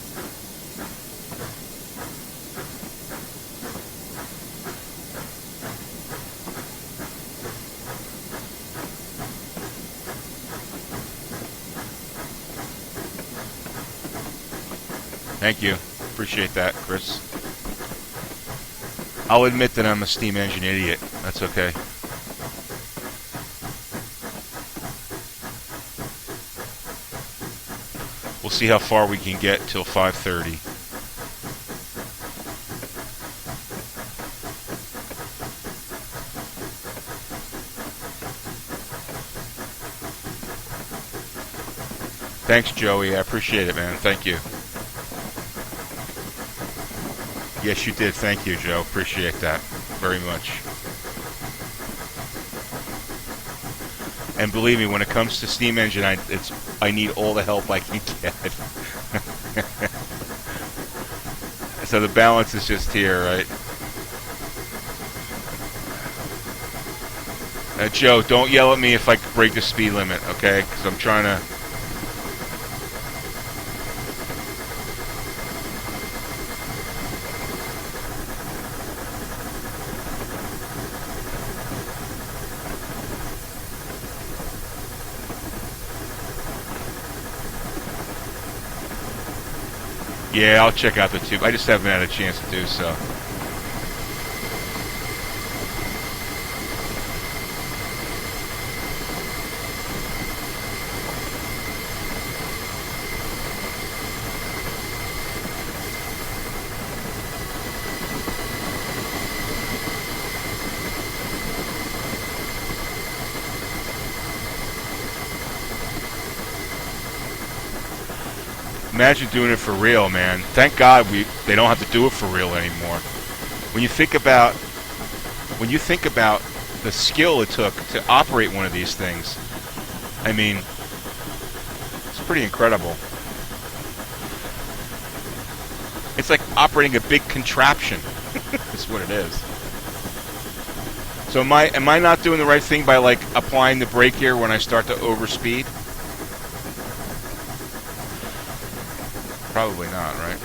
Thank you. Appreciate that, Chris. I'll admit that I'm a steam engine idiot. That's okay. We'll see how far we can get till 5:30. Thanks, Joey. I appreciate it, man. Thank you. Yes, you did. Thank you, Joe. Appreciate that very much. And believe me, when it comes to steam engine, I need all the help I can get. So the balance is just here, right? Joe, don't yell at me if I break the speed limit, okay? Because I'm trying to... Yeah, I'll check out the tube. I just haven't had a chance to do so. Imagine doing it for real, man. Thank God they don't have to do it for real anymore. When you think about the skill it took to operate one of these things, I mean, it's pretty incredible. It's like operating a big contraption. That's what it is. So am I not doing the right thing by like applying the brake here when I start to overspeed? Probably not, right?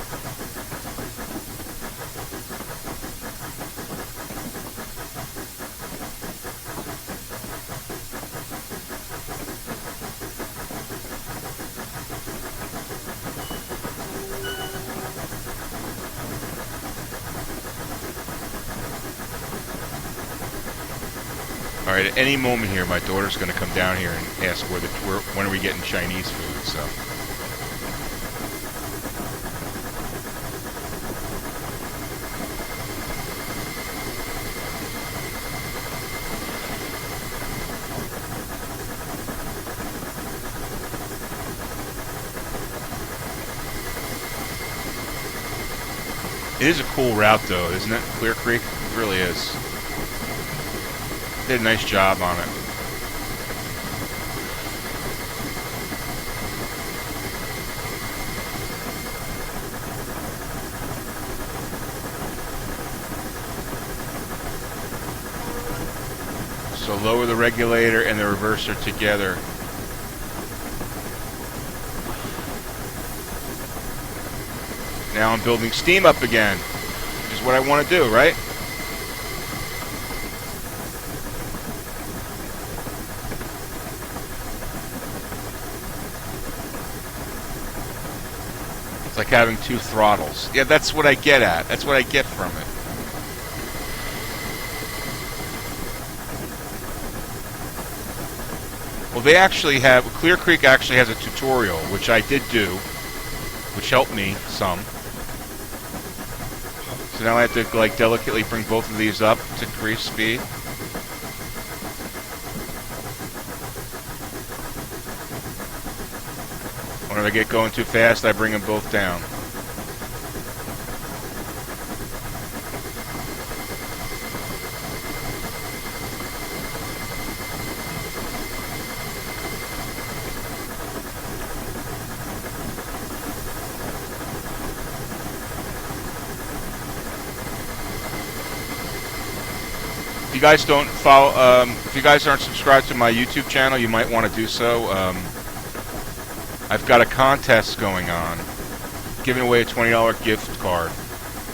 All right, at any moment here, my daughter's going to come down here and ask when are we getting Chinese food, so... It is a cool route, though, isn't it? Clear Creek? It really is. Did a nice job on it. So lower the regulator and the reverser together. Now I'm building steam up again, which is what I want to do, right? It's like having two throttles. Yeah, that's what I get at. That's what I get from it. Well, they actually have... Clear Creek actually has a tutorial, which I did do, which helped me some. So now I have to like delicately bring both of these up to increase speed. When I get going too fast, I bring them both down. If you guys don't follow, if you guys aren't subscribed to my YouTube channel, you might want to do so. I've got a contest going on, giving away a $20 gift card.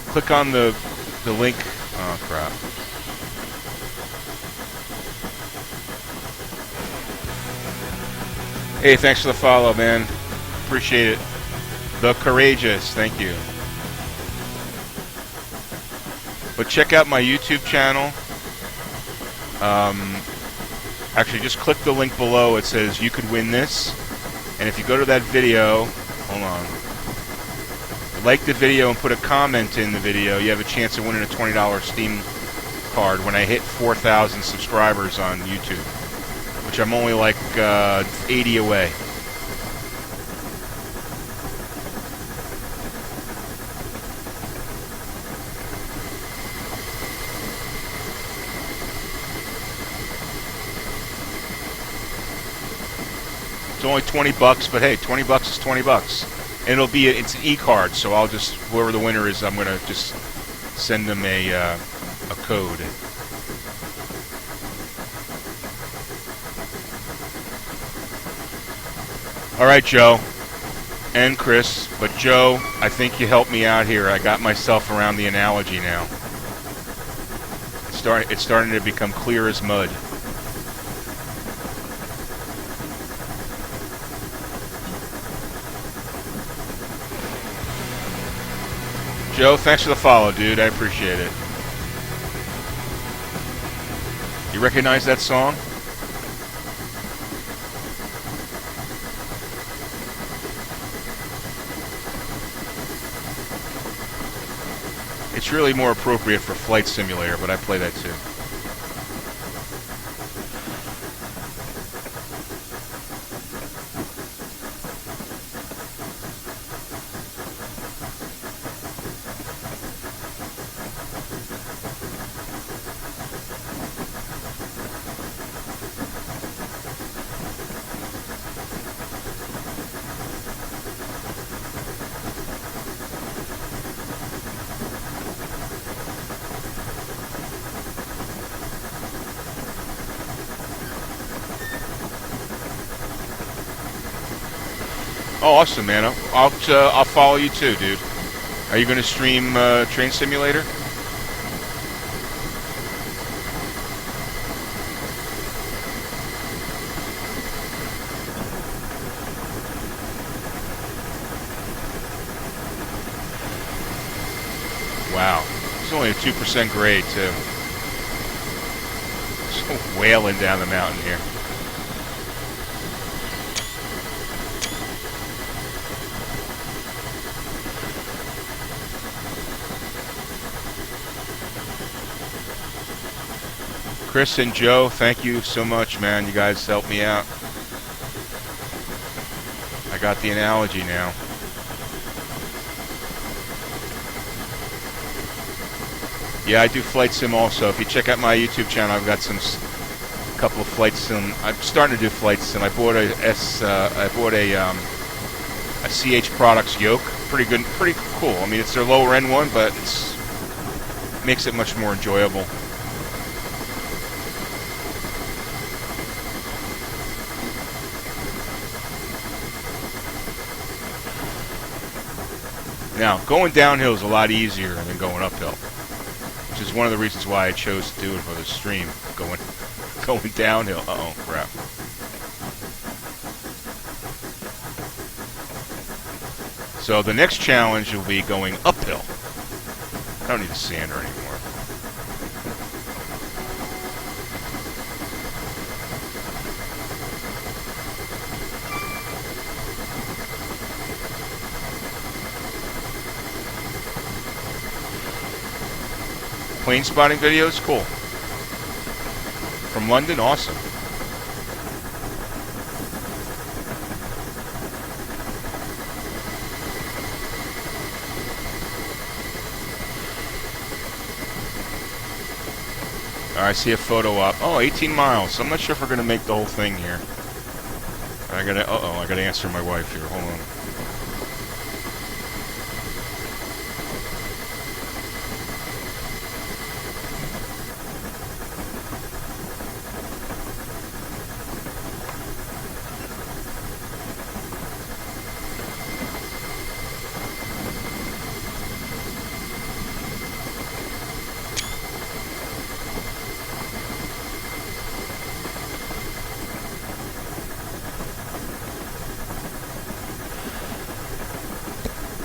Click on the link. Oh crap! Hey, thanks for the follow, man. Appreciate it. The Courageous, thank you. But check out my YouTube channel. Actually, just click the link below. It says you could win this. And if you go to that video, hold on. Like the video and put a comment in the video, you have a chance of winning a $20 Steam card when I hit 4,000 subscribers on YouTube, which I'm only like 80 away. It's only 20 bucks, but hey, 20 bucks is 20 bucks. And it's an e-card, so I'll just, whoever the winner is, I'm going to just send them a code. All right, Joe and Chris, but Joe, I think you helped me out here. I got myself around the analogy now. It's starting to become clear as mud. Joe, thanks for the follow, dude. I appreciate it. You recognize that song? It's really more appropriate for Flight Simulator, but I play that too. Oh, awesome, man. I'll follow you too, dude. Are you going to stream Train Simulator? Wow. It's only a 2% grade, too. It's wailing down the mountain here. Chris and Joe, thank you so much, man. You guys helped me out. I got the analogy now. Yeah, I do flight sim also. If you check out my YouTube channel, I've got a couple of flight sim. I'm starting to do flight sim. I bought a CH Products yoke. Pretty good, pretty cool. I mean, it's their lower end one, but it makes it much more enjoyable. Now, going downhill is a lot easier than going uphill, which is one of the reasons why I chose to do it for the stream. Going downhill. Uh-oh, crap. So the next challenge will be going uphill. I don't need a sander anymore. Plane spotting videos? Cool. From London? Awesome. I see a photo up. Oh, 18 miles. I'm not sure if we're going to make the whole thing here. I gotta answer my wife here. Hold on.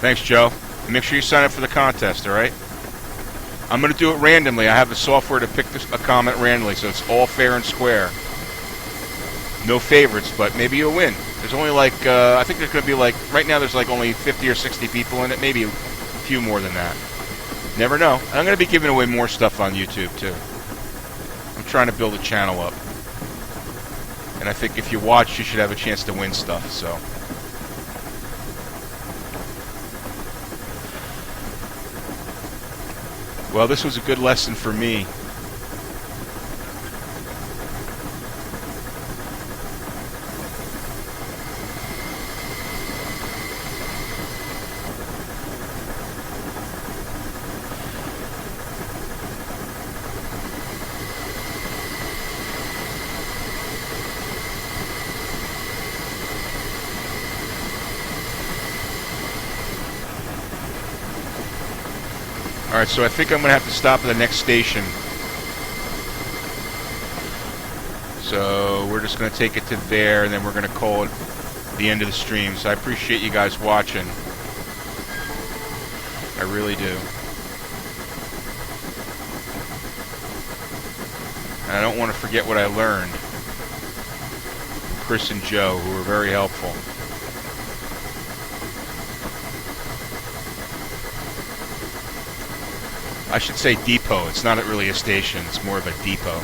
Thanks, Joe. And make sure you sign up for the contest, all right? I'm going to do it randomly. I have the software to pick a comment randomly, so it's all fair and square. No favorites, but maybe you'll win. There's only like, I think there's going to be like, right now there's like only 50 or 60 people in it, maybe a few more than that. Never know. I'm going to be giving away more stuff on YouTube, too. I'm trying to build a channel up. And I think if you watch, you should have a chance to win stuff, so. Well, this was a good lesson for me. Alright, so I think I'm going to have to stop at the next station. So we're just going to take it to there, and then we're going to call it the end of the stream. So I appreciate you guys watching. I really do. And I don't want to forget what I learned. Chris and Joe, who were very helpful. I should say depot. It's not really a station. It's more of a depot.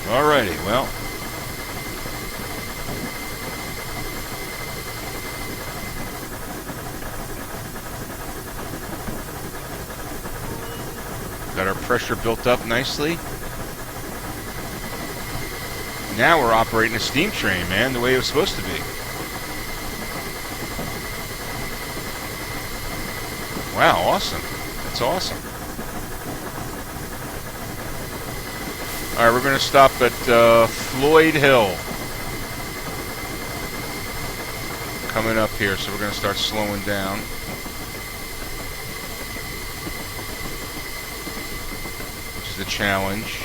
Alrighty, well. Got our pressure built up nicely. Now we're operating a steam train, man, the way it was supposed to be. Wow, awesome. That's awesome. Alright, we're going to stop at Floyd Hill. Coming up here, so we're going to start slowing down. Which is the challenge.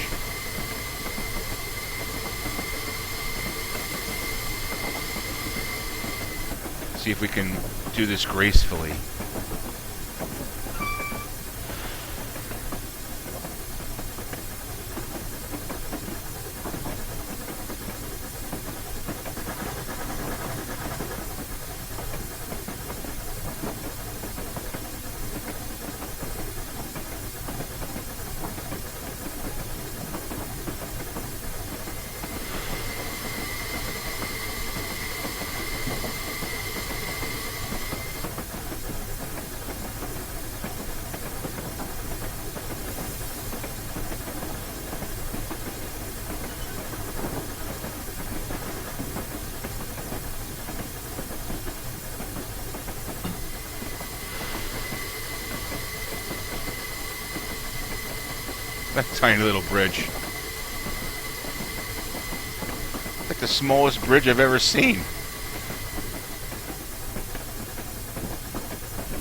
See if we can do this gracefully. That tiny little bridge. Like the smallest bridge I've ever seen.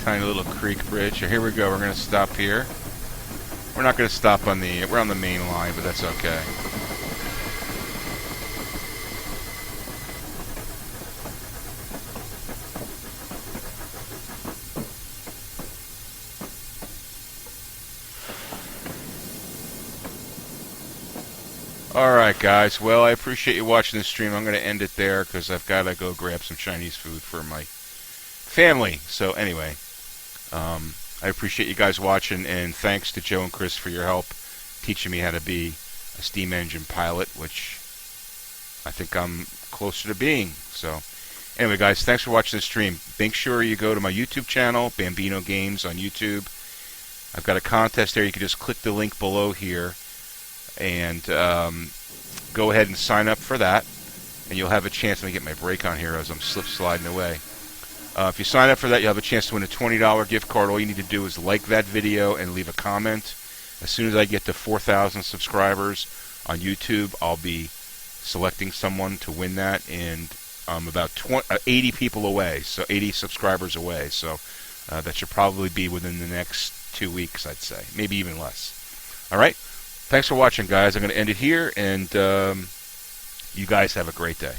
Tiny little creek bridge. Here we go. We're going to stop here. We're not going to stop on the... We're on the main line, but that's okay. Alright, guys. Well, I appreciate you watching this stream. I'm going to end it there because I've got to go grab some Chinese food for my family. So, anyway, I appreciate you guys watching, and thanks to Joe and Chris for your help teaching me how to be a steam engine pilot, which I think I'm closer to being. So, anyway, guys, thanks for watching the stream. Make sure you go to my YouTube channel, Bambino Games on YouTube. I've got a contest there. You can just click the link below here and go ahead and sign up for that, and you'll have a chance. Let me get my brake on here as I'm sliding away. If you sign up for that, you'll have a chance to win a $20 gift card. All you need to do is like that video and leave a comment. As soon as I get to 4,000 subscribers on YouTube, I'll be selecting someone to win that, and I'm about 80 people away, so 80 subscribers away. So that should probably be within the next 2 weeks, I'd say, maybe even less. All right, thanks for watching, guys. I'm going to end it here, and you guys have a great day.